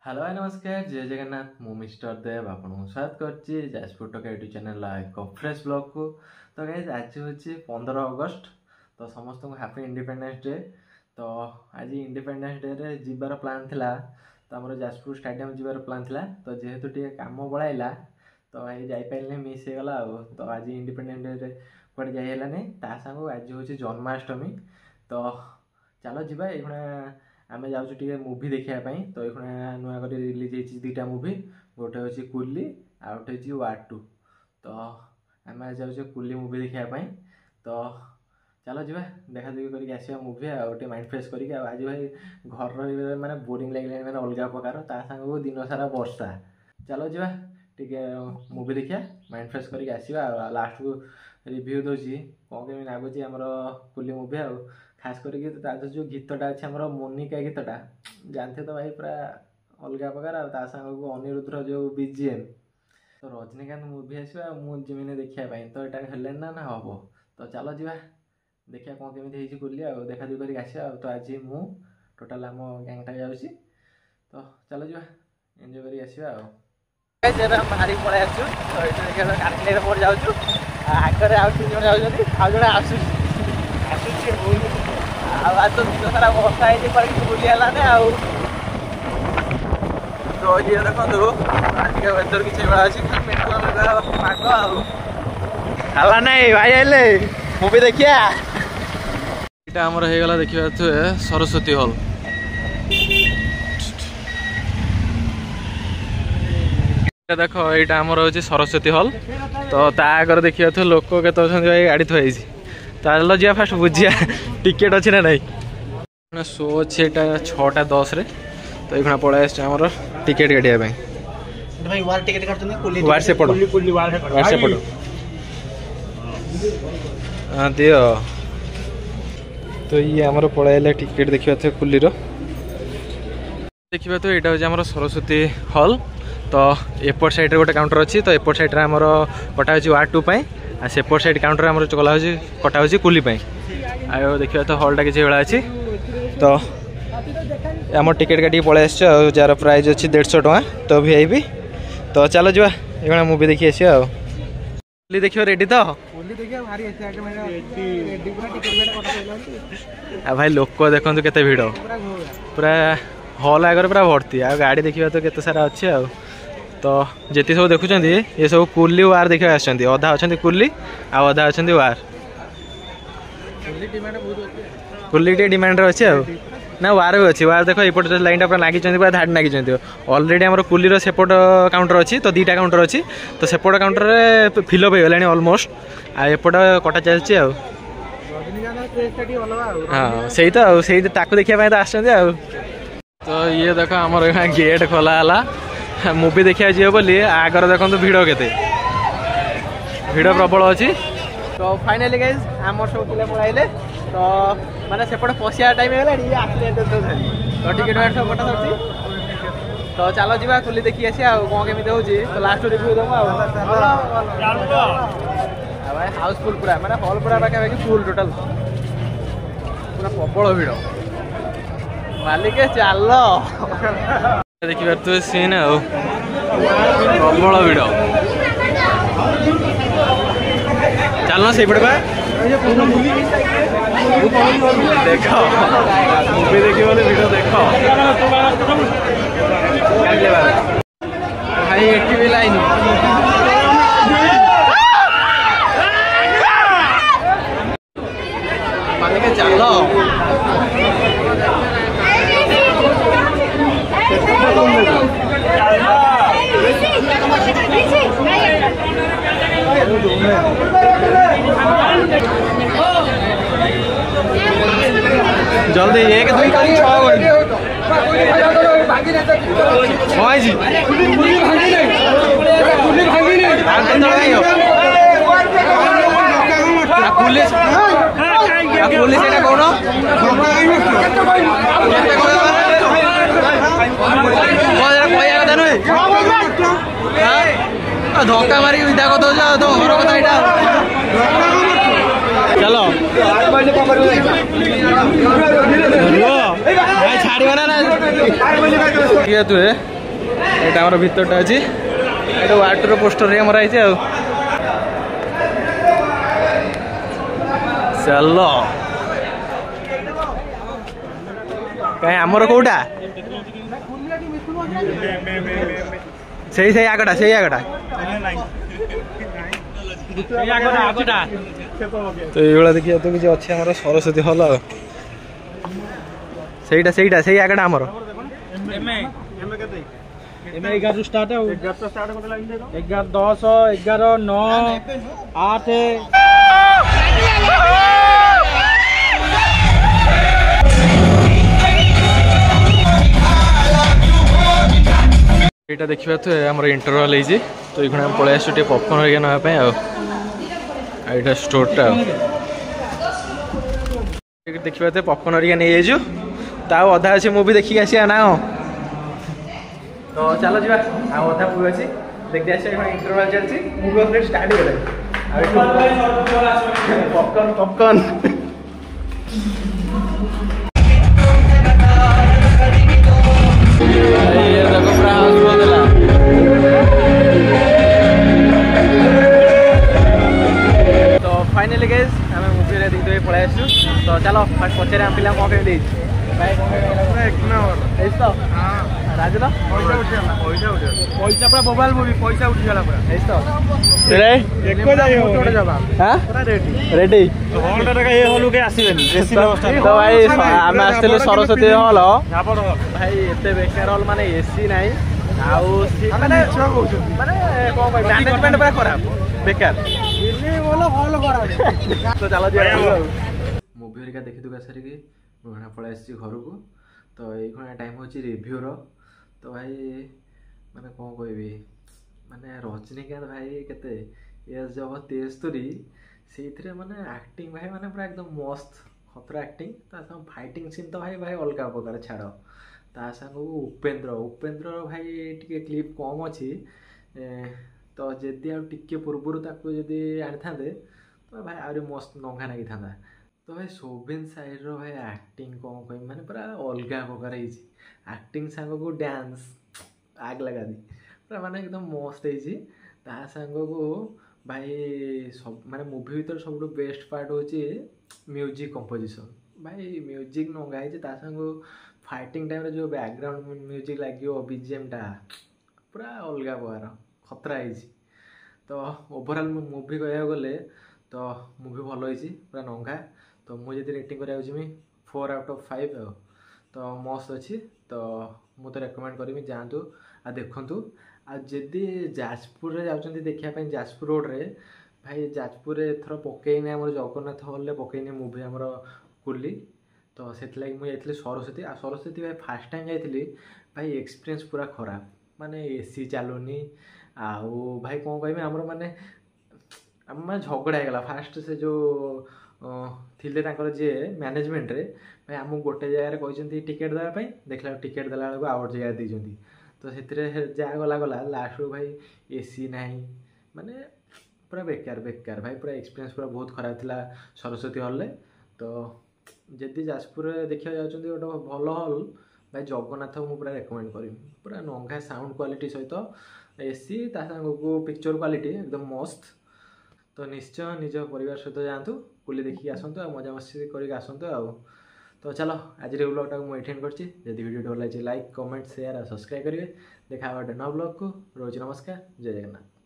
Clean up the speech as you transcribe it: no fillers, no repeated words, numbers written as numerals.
Hello नमस्कार जय जगन्नाथ मु मिस्टर देव आपको स्वागत करछि जाजपुर टका यूट्यूब चैनल एक फ्रेश ब्लॉग को। तो गाइस आज हूँ 15 अगस्त तो समस्त को हैप्पी इंडिपेंडेंस डे। तो आज इंडिपेंडेंस डे रे जीवार प्लान थिला तो आमर जाजपुर स्टेडियम जीवार प्लान थिला तो जेहेतु टे काम बढ़ाइला तो ये जाइपारे मिस हो गला। तो आज इंडिपेंडेंस डे रे कड़े जाइलानी ता संग आज हूँ जन्माष्टमी। तो चलो जीवा ये आम जाऊँ मूवी देखापी। तो ये नुआ कर रिलीज होती दुटा मूवी गोटे हूँ कुली आ गोटे हूँ वार 2। तो आम जाऊँ कुली मूवी देखापी। तो चलो जी देखा देखी करके आसा मूवी आगे माइंड फ्रेश करके आज भाई घर रही मैंने बोरिंग लगे मैंने अलग प्रकार ता सांग दिन सारा वर्षा। चलो जी टे मूवी देखा माइंड फ्रेश करके आसवा लास्ट को रिव्यू दूसरी कौन केमी लगुच आमर कुली मूवी आ खास करके जो गीतटा अच्छे आम मोनिका गीतटा जानते तो भाई पूरा अलग प्रकार आ सांग अनिरुद्ध जो बीजीएम। तो रजनीकांत मूवी आसवा मुझे देखापी तो यहाँ हेल्ले ना हम। तो चलो जी देखिए कौन केमी कुली आ देखा देखी करके आसा। तो आज मु टोटाल आम गैंगटा जाऊँगी। तो चलो जी एंजॉय करके आसवा बाहरी पलि आसु। तो ये काठिले मोर जाऊँ आगे आउ 3 जन जाऊँ आउ जड़े आज तो दिन सारा वर्षा है बुली है आउ। तो ये देखो आज वेदर किसी पाग आला नहीं भाई आइले मूवी देखिया। यहाँ आमर होगला देखा सरस्वती हॉल। देख यहाँ आमर हूँ सरस्वती हॉल। तो आगे देखा लोक के गाड़ी थोड़ी ताल जा फास्ट बुझिया टिकेट अच्छी ना नहीं शो अच्छे 6:10 रे। तो ये पलि आमर टिकेट काटापी वार सेपट हाँ दियो। तो ये आमर पलि टिकेट देखा कुलीर देखा। तो यहाँ हूँ आमर सरस्वती हॉल। तो एपट साइड गोटे काउंटर अच्छी। तो एपट साइड आमर कटा हो वार 2 आ सेपट साइड काउंटर आम चला कटा हो कुली आ देखा। तो हॉलटा किसी भाई अच्छी। तो आम टिकेट काटिक पलि आस जार प्राइस अच्छी 150 टका। तो VIP तो चलो जी ये मूवी देखी आसा देखिए रेडी। तो भाई लोक देखो केते भिड़ पूरा हॉल आगे पूरा भर्ती आ गाड़ी देखा। तो केते सारा अच्छे आ। तो जी सब देखुं ये सब कुली वार देखा अधा अच्छा कुली आधा अच्छा वार कुली टे डिमांड अच्छे ना वार भी अच्छी। वार देख एपट लाइन पूरा लगी पूरा धाड़ी लगी अलरेडी आम कुलीर सेपट काउंटर अच्छी। तो 2टा काउंटर अच्छी। तो सेपट काउंटर में फिलअप हो गला अलमोस्ट आ एपट कटा चलती आ। हाँ सही तो सही देखा तो आस। तो ये देख आमर यहाँ गेट खोला मूवी देखा जी बोली आगर देखो भिड़ केते भिड़ प्रबल अच्छी। तो फाइनाली गाइज आम सब पिला पड़ाइले। तो माने सेपटे पशिया टाइम है तो टिकेट वाट सब कटा सर। तो चलो जी कुली देखी आसी कौन केमी हो। तो लास्ट रिव्यू दम भाई हाउसफुल पूरा माने हॉल पूरा पाखापाखि फुल टोटाल पूरा प्रबल भिड़ मालिक चल देखिए तो सीन है प्रबल भिड़ चलना से पड़े देख मूवी देखिए बोले भिड़ देख भाई एटी भी लाइन मालिक चल जल्दी 1 2 कर 6 धक्का मारिक विदा कर दो घर कथा यहाँ चलो छाड़ियो ना किए तुए एटा हमर भीतरटा अछि एटा वाटर पोस्टर रे हमरा आइছে आ चलो कहीं आमर कोटा से आगटा तो ये देखिए तो किसी अच्छे आम सरस्वती हल से आगटा आमर 11 स्टार्ट 11 10 11 9 8 ये देखा तो आम इंटरवाल है तो ये पलि आस पपकर्न हरिया नापी आईटा स्टोरटा देखा तो पपकर्न हरिया नहीं जाइए ता अधा अच्छे मुवी देखिक आसिया ना तो चलो जी अधा मुवी अच्छी देखते आस इंटरवाल चलती मुवी ऑलरेडी स्टार्ट हो पपकर्न पपकर्न तो फाइनली गाइस आम मुवी देखते पलि आसु तो चलो पचारे आम पिला कौन कमी राजल पैसा पूरा मोबाइल मुवी पैसा उठीगला रेडी तो भाई आम आसलु सरस्वती हल भाई एत बेकार हल माने एसी ना मैनेजमेंट पूरा खराब बेकार तो चलो मुवी हरिका देखी दुका सारिकी घुणा पलि आसी घर को तो ये टाइम हो रिव्यूर तो भाई माने कौन कहबी माने रजनीकांत भाई केते एज जब 73 से माने एक्टिंग भाई माने पूरा एकदम मस्त खतरा एक्टिंग तो फाइटिंग सीन तो भाई भाई अलग प्रकार छाड़ ता संग उपेन्द्र भाई टिके क्लिप कम अच्छी तो जदि आगे पूर्वर जदि आनी था तो भाई आहरी मस्त नंगा लगी था तो भाई शोभिन साइड रो भाई एक्टिंग कौन कह मैंने पूरा अलग प्रकार एक्टिंग सांग को डांस आग लगा दी पूरा माने एकदम मस्त है सांग को भाई सब माने मूवी भीतर सब बेस्ट पार्ट होची म्यूजिक कंपोजिशन भाई म्यूजिक नंगा सांग फाइटिंग टाइम रे जो बैकग्राउंड म्यूजिक लगे बीजीएम टा पूरा अलग प्रकार खतरा है तो ओवरऑल मूवी कह गले तो मूवी भल होती पूरा नंगा तो मुझे रेटिंग कराया 4 आउट ऑफ 5 तो मस्त अच्छी तो मुझे रेकमेंड करी जातु आ देखु आदि जाजपुर जाऊँच देखापी जाजपुर रोड रे भाई जाजपुर एथर पकईने आम जगन्नाथ हल पकईने मूवी आमर कुली तो से मुझे सरस्वती आ सरस्वती भाई फास्ट टाइम जाइली भाई एक्सपीरियंस पूरा खराब माने एसी चलुनी आउ भाई कौन कह आमर माने आम झगड़ा होगा फास्ट से जो थिले जी मैनेजमेंट रे भाई आमको गोटे जगह कहते टिकेट देवाई देखला टिकेट देला बेलू आउट जगह देती तो से जहाँ गला गला लास्ट भाई एसी ना माने पूरा बेकार बेकार भाई पूरा एक्सपीरियंस पूरा बहुत खराब थिला सरस्वती हल तो जदि जाजपुर देखा जाऊँ गोटे भल हल भाई जगन्नाथ को पूरा रेकमेंड करी पूरा नंगा साउंड क्वालिटी सहित एसी को पिक्चर क्वालिटी एकदम मस्त तो निश्चय निज परिवार सहित जातु कुली देखिए आसतु मजा मस्ती करके आसतु तो चलो आज ब्लॉगटा मुझे एटेंड कर वीडियो भल लगे लाइक कमेंट शेयर और सब्सक्राइब करेंगे देखा गोटे नव ब्लॉग को रोज नमस्कार जय जगन्नाथ।